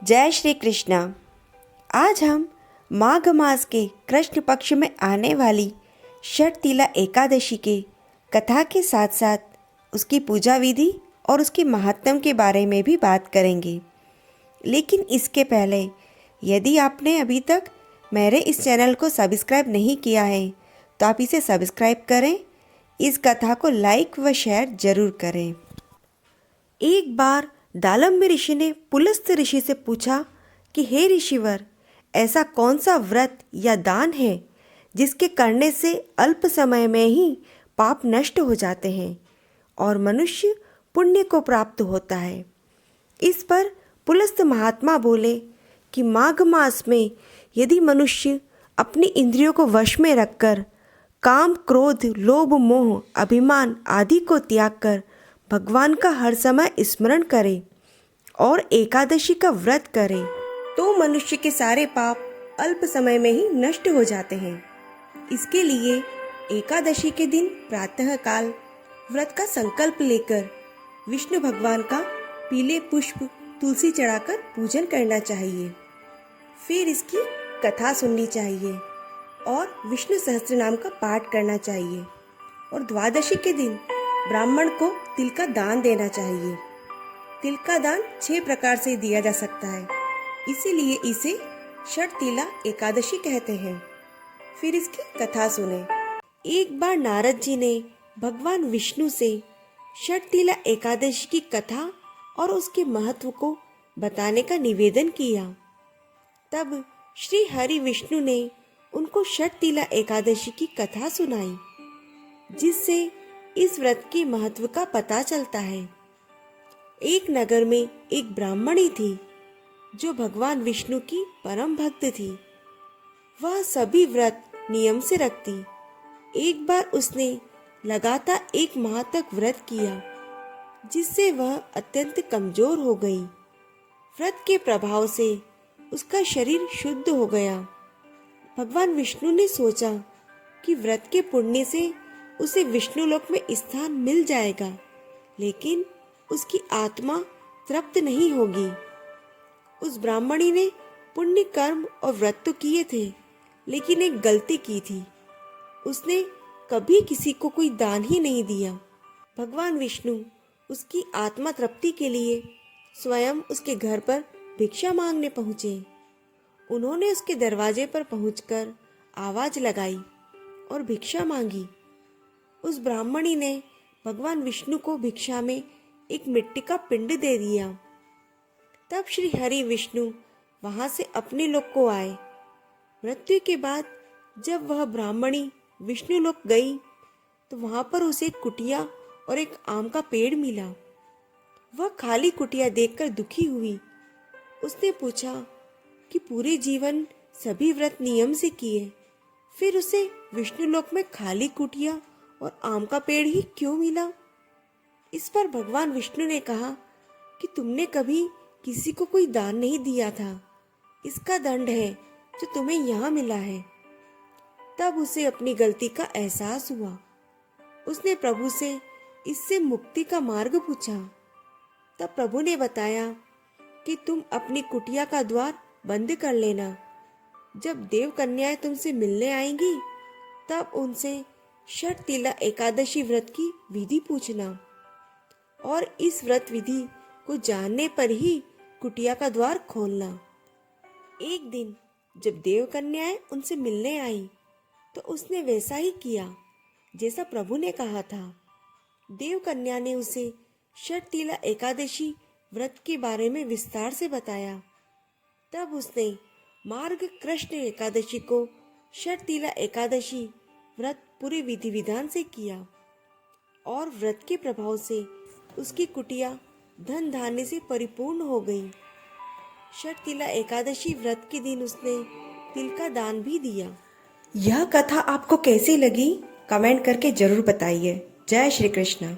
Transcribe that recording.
जय श्री कृष्णा। आज हम माघ मास के कृष्ण पक्ष में आने वाली षटतिला एकादशी के कथा के साथ साथ उसकी पूजा विधि और उसके महात्म्य के बारे में भी बात करेंगे। लेकिन इसके पहले यदि आपने अभी तक मेरे इस चैनल को सब्सक्राइब नहीं किया है तो आप इसे सब्सक्राइब करें, इस कथा को लाइक व शेयर जरूर करें। एक बार दालम्य ऋषि ने पुलस्त ऋषि से पूछा कि हे ऋषिवर, ऐसा कौन सा व्रत या दान है जिसके करने से अल्प समय में ही पाप नष्ट हो जाते हैं और मनुष्य पुण्य को प्राप्त होता है। इस पर पुलस्त महात्मा बोले कि माघ मास में यदि मनुष्य अपनी इंद्रियों को वश में रखकर काम, क्रोध, लोभ, मोह, अभिमान आदि को त्याग कर भगवान का हर समय स्मरण करे और एकादशी का व्रत करे तो मनुष्य के सारे पाप अल्प समय में ही नष्ट हो जाते हैं। इसके लिए एकादशी के दिन प्रातः काल व्रत का संकल्प लेकर विष्णु भगवान का पीले पुष्प तुलसी चढ़ाकर पूजन करना चाहिए। फिर इसकी कथा सुननी चाहिए और विष्णु सहस्त्र नाम का पाठ करना चाहिए और द्वादशी के दिन ब्राह्मण को तिल का दान देना चाहिए। तिल का दान 6 प्रकार से दिया जा सकता है, इसीलिए इसे षटतिला एकादशी कहते हैं। फिर इसकी कथा सुने। एक बार नारद जी ने भगवान विष्णु से षटतिला एकादशी की कथा और उसके महत्व को बताने का निवेदन किया। तब श्री हरि विष्णु ने उनको षटतिला एकादशी की कथा सुनाई, जिससे इस व्रत के महत्व का पता चलता है। एक नगर में एक ब्राह्मणी थी जो भगवान विष्णु की परम भक्त थी। वह सभी व्रत नियम से रखती। एक बार उसने लगातार 1 माह तक व्रत किया, जिससे वह अत्यंत कमजोर हो गई। व्रत के प्रभाव से उसका शरीर शुद्ध हो गया। भगवान विष्णु ने सोचा कि व्रत के पुण्य से उसे विष्णु लोक में स्थान मिल जाएगा, लेकिन उसकी आत्मा तृप्त नहीं होगी। उस ब्राह्मणी ने पुण्य कर्म और व्रत तो किए थे, लेकिन एक गलती की थी। उसने कभी किसी को कोई दान ही नहीं दिया। भगवान विष्णु उसकी आत्मा तृप्ति के लिए स्वयं उसके घर पर भिक्षा मांगने पहुंचे। उन्होंने उसके दरवाजे पर पहुंचकर आवाज लगाई और भिक्षा मांगी। उस ब्राह्मणी ने भगवान विष्णु को भिक्षा में एक मिट्टी का पिंड दे दिया। तब श्री हरि विष्णु वहां से अपने लोक को आए। मृत्यु के बाद जब वह ब्राह्मणी विष्णु लोक गई तो वहां पर उसे एक कुटिया और एक आम का पेड़ मिला। वह खाली कुटिया देखकर दुखी हुई। उसने पूछा कि पूरे जीवन सभी व्रत नियम से किए, फिर उसे विष्णु लोक में खाली कुटिया और आम का पेड़ ही क्यों मिला? इस पर भगवान विष्णु ने कहा कि तुमने कभी किसी को कोई दान नहीं दिया था, इसका दंड है जो तुम्हें यहाँ मिला है। तब उसे अपनी गलती का एहसास हुआ। उसने प्रभु से इससे मुक्ति का मार्ग पूछा। तब प्रभु ने बताया कि तुम अपनी कुटिया का द्वार बंद कर लेना। जब देव कन्याएं तुमसे मिलने आएंगी तब उनसे षटतिला एकादशी व्रत की विधि पूछना और इस व्रत विधि को जानने पर ही कुटिया का द्वार खोलना। एक दिन जब देव कन्याएं उनसे मिलने आई तो उसने वैसा ही किया जैसा प्रभु ने कहा था। देव कन्या ने उसे षटतिला एकादशी व्रत के बारे में विस्तार से बताया। तब उसने मार्ग कृष्ण एकादशी को षटतिला एकादशी व्रत पूरे विधि विधान से किया और व्रत के प्रभाव से उसकी कुटिया धन धान्य से परिपूर्ण हो गई। षटतिला एकादशी व्रत के दिन उसने तिल का दान भी दिया। यह कथा आपको कैसी लगी कमेंट करके जरूर बताइए। जय श्री कृष्ण।